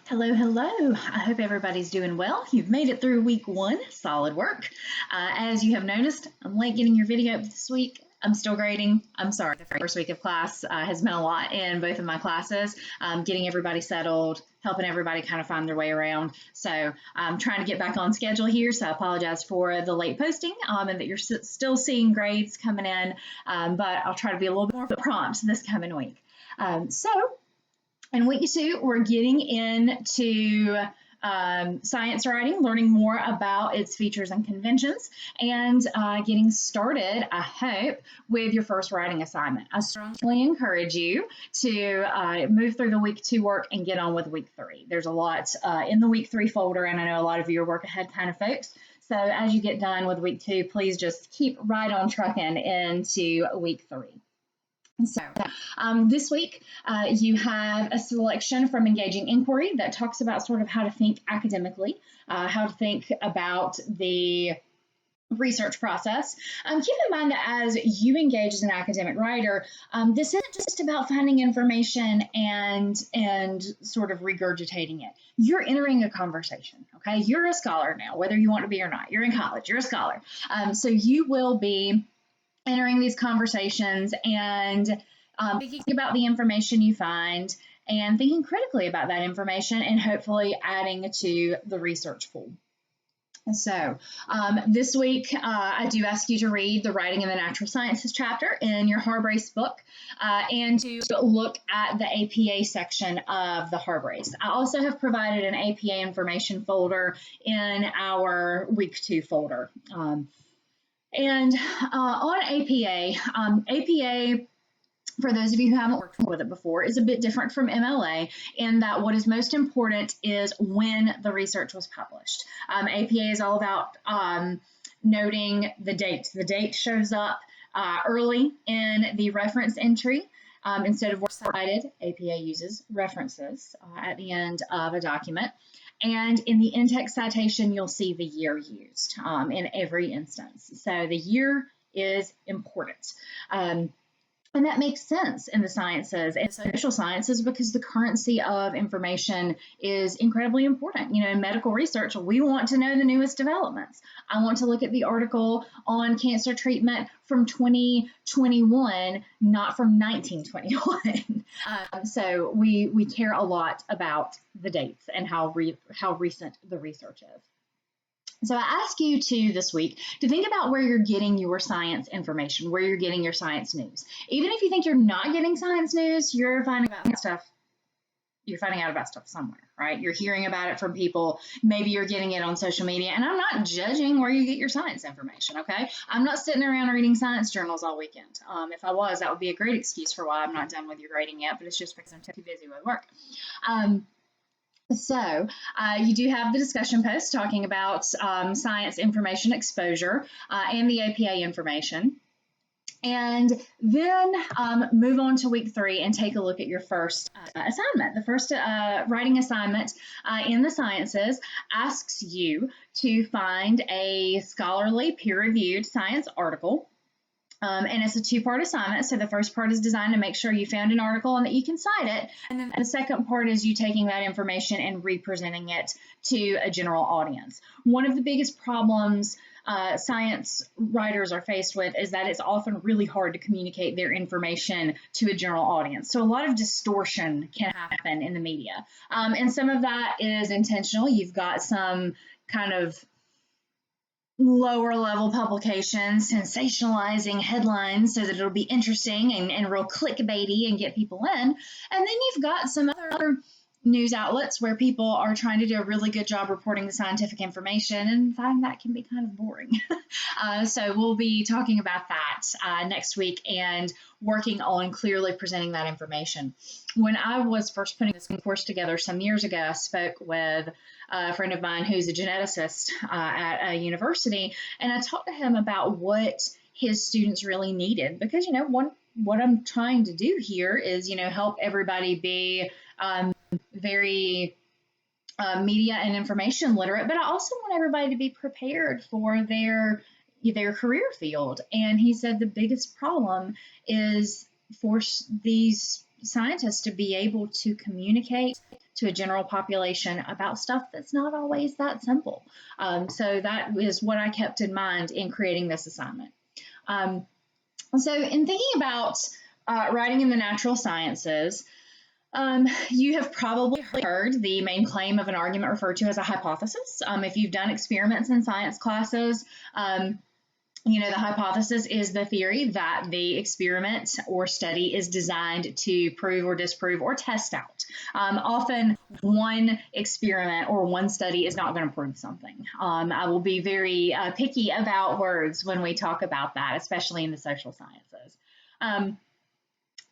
Hello, hello. I hope everybody's doing well. You've made it through week one. Solid work. As you have noticed, I'm late getting your video up this week. I'm still grading. I'm sorry. The first week of class has been a lot in both of my classes, getting everybody settled, helping everybody kind of find their way around. So I'm trying to get back on schedule here. So I apologize for the late posting and that you're still seeing grades coming in, but I'll try to be a little bit more prompt this coming week. In week two, we're getting into science writing, learning more about its features and conventions, and getting started, I hope, with your first writing assignment. I strongly encourage you to move through the week two work and get on with week three. There's a lot in the week three folder, and I know a lot of you are work ahead kind of folks. So as you get done with week two, please just keep right on trucking into week three. So this week you have a selection from Engaging Inquiry that talks about sort of how to think academically, how to think about the research process. Keep in mind that as you engage as an academic writer, this isn't just about finding information and sort of regurgitating it. You're entering a conversation, okay? You're a scholar now, whether you want to be or not. You're in college, you're a scholar. So you will be entering these conversations and thinking about the information you find and thinking critically about that information and hopefully adding to the research pool. So this week, I do ask you to read the Writing in the Natural Sciences chapter in your Harbrace book and to look at the APA section of the Harbrace. I also have provided an APA information folder in our week two folder. And on APA, APA, for those of you who haven't worked with it before, is a bit different from MLA in that what is most important is when the research was published. APA is all about noting the date. The date shows up early in the reference entry. Instead of works cited, APA uses references at the end of a document. And in the in-text citation, you'll see the year used in every instance. So the year is important. And that makes sense in the sciences and social sciences because the currency of information is incredibly important. You know, in medical research, we want to know the newest developments. I want to look at the article on cancer treatment from 2021, not from 1921. So we care a lot about the dates and how recent the research is. So I ask you this week to think about where you're getting your science information, where you're getting your science news. Even if you think you're not getting science news, you're finding out about stuff somewhere, right? You're hearing about it from people. Maybe you're getting it on social media. And I'm not judging where you get your science information, okay? I'm not sitting around reading science journals all weekend. If I was, that would be a great excuse for why I'm not done with your grading yet, but it's just because I'm too busy with work. So you do have the discussion post talking about science information exposure and the APA information. And then move on to week three and take a look at your first assignment. The first writing assignment in the sciences asks you to find a scholarly peer-reviewed science article. And it's a two-part assignment. So the first part is designed to make sure you found an article and that you can cite it. And then the second part is you taking that information and representing it to a general audience. One of the biggest problems science writers are faced with is that it's often really hard to communicate their information to a general audience. So a lot of distortion can happen in the media. And some of that is intentional. You've got some kind of lower level publications sensationalizing headlines so that it'll be interesting and real clickbaity and get people in. And then you've got some other news outlets where people are trying to do a really good job reporting the scientific information and find that can be kind of boring. So we'll be talking about that next week and working on clearly presenting that information. When I was first putting this course together some years ago, I spoke with a friend of mine who's a geneticist at a university, and I talked to him about what his students really needed because, you know, what I'm trying to do here is, you know, help everybody be very media and information literate, but I also want everybody to be prepared for their career field. And he said the biggest problem is for these scientists to be able to communicate to a general population about stuff that's not always that simple. So that is what I kept in mind in creating this assignment. So in thinking about writing in the natural sciences, you have probably heard the main claim of an argument referred to as a hypothesis. If you've done experiments in science classes, you know, the hypothesis is the theory that the experiment or study is designed to prove or disprove or test out. Often one experiment or one study is not going to prove something. I will be very picky about words when we talk about that, especially in the social sciences.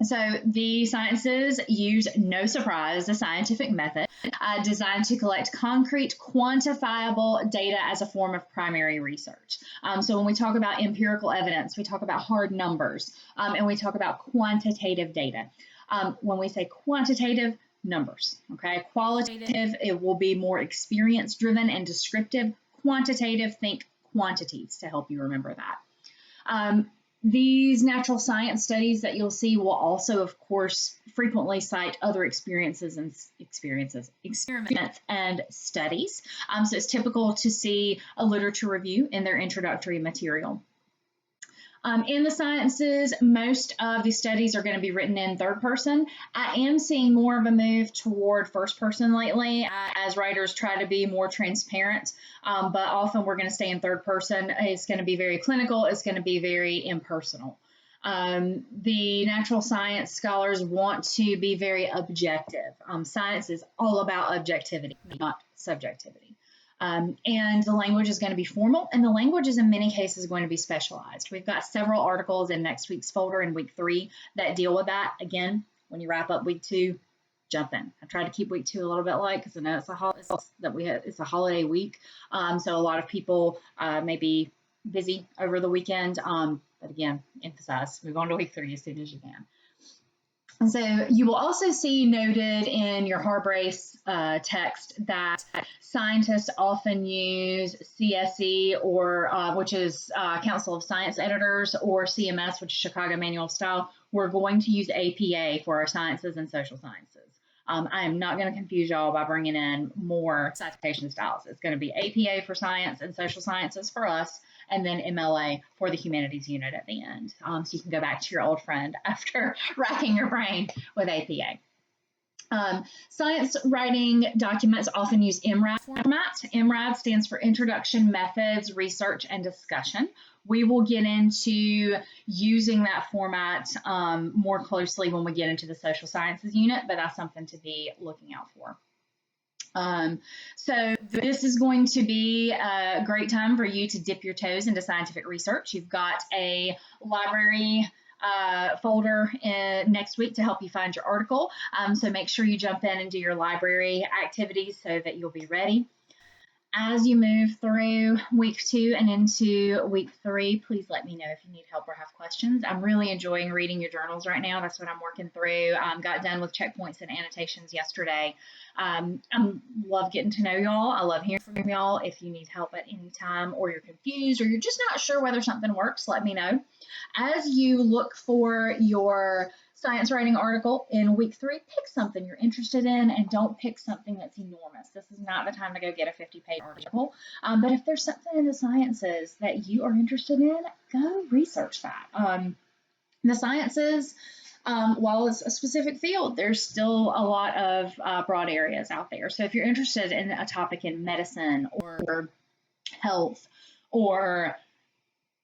So the sciences use, no surprise, the scientific method designed to collect concrete, quantifiable data as a form of primary research. So when we talk about empirical evidence, we talk about hard numbers, and we talk about quantitative data. When we say quantitative, numbers, okay? Qualitative, it will be more experience-driven and descriptive. Quantitative, think quantities to help you remember that. These natural science studies that you'll see will also, of course, frequently cite other experiments and studies. So it's typical to see a literature review in their introductory material. In the sciences, most of the studies are going to be written in third person. I am seeing more of a move toward first person lately as writers try to be more transparent, but often we're going to stay in third person. It's going to be very clinical. It's going to be very impersonal. The natural science scholars want to be very objective. Science is all about objectivity, not subjectivity. And the language is going to be formal, and the language is in many cases going to be specialized. We've got several articles in next week's folder in week 3 that deal with that. Again, when you wrap up week 2, jump in. I tried to keep week 2 a little bit light because I know it's a holiday week, so a lot of people may be busy over the weekend. But again, emphasize, move on to week 3 as soon as you can. And so you will also see noted in your Harbrace text that scientists often use CSE, or which is Council of Science Editors, or CMS, which is Chicago Manual of Style. We're going to use APA for our sciences and social sciences. I am not going to confuse y'all by bringing in more citation styles. It's going to be APA for science and social sciences for us, and then MLA for the humanities unit at the end. So you can go back to your old friend after racking your brain with APA. Science writing documents often use MRAD format. MRAD stands for Introduction, Methods, Research, and Discussion. We will get into using that format more closely when we get into the social sciences unit, but that's something to be looking out for. So this is going to be a great time for you to dip your toes into scientific research. You've got a library folder next week to help you find your article. So make sure you jump in and do your library activities so that you'll be ready. As you move through week 2 and into week 3, please let me know if you need help or have questions. I'm really enjoying reading your journals right now. That's what I'm working through. Got done with checkpoints and annotations yesterday. I love getting to know y'all. I love hearing from y'all. If you need help at any time, or you're confused, or you're just not sure whether something works, let me know. As you look for your science writing article in week 3, pick something you're interested in, and don't pick something that's enormous. This is not the time to go get a 50-page article. But if there's something in the sciences that you are interested in, go research that. The sciences, while it's a specific field, there's still a lot of broad areas out there. So if you're interested in a topic in medicine or health, or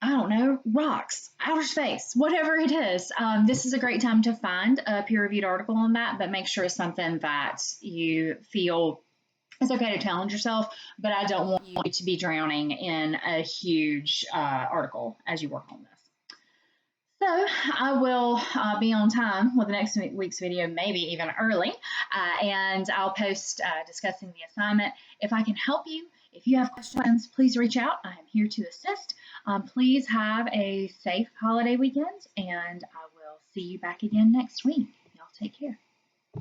I don't know, rocks, outer space, whatever it is, this is a great time to find a peer-reviewed article on that, but make sure it's something that you feel it's okay to challenge yourself, but I don't want you to be drowning in a huge article as you work on this. So I will be on time with the next week's video, maybe even early, and I'll post discussing the assignment. If I can help you, if you have questions, please reach out. I am here to assist. Please have a safe holiday weekend, and I will see you back again next week. Y'all take care.